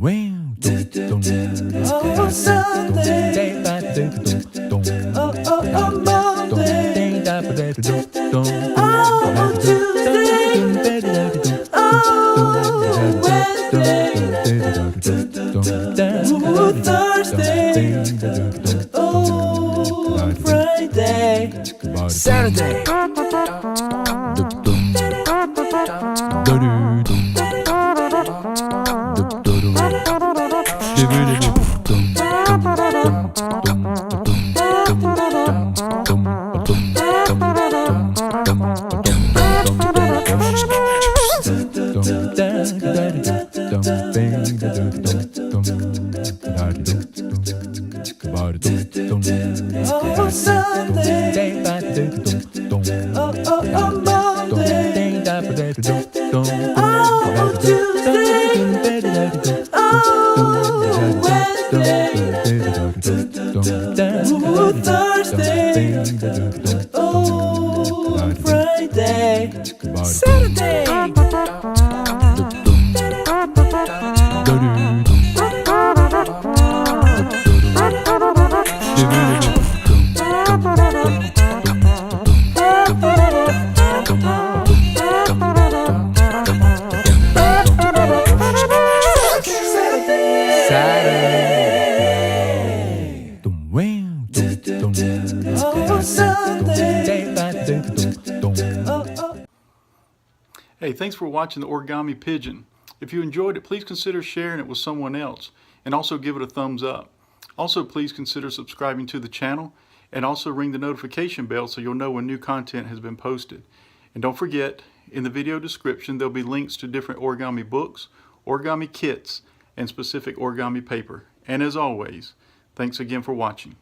Oh, Sunday. Oh, Monday. Oh, Tuesday. Oh, Wednesday. Oh, Thursday. Oh, Friday. Saturday. Oh, Sunday. Oh, Monday. Oh, Tuesday. Oh, Wednesday. Oh, Thursday. Oh, Friday. Saturday. Hey, thanks for watching the Origami Pigeon. If you enjoyed it, please consider sharing it with someone else and also give it a thumbs up. Also, please consider subscribing to the channel and also ring the notification bell so you'll know when new content has been posted. And don't forget, in the video description, there'll be links to different origami books, origami kits, and specific origami paper. And as always, thanks again for watching.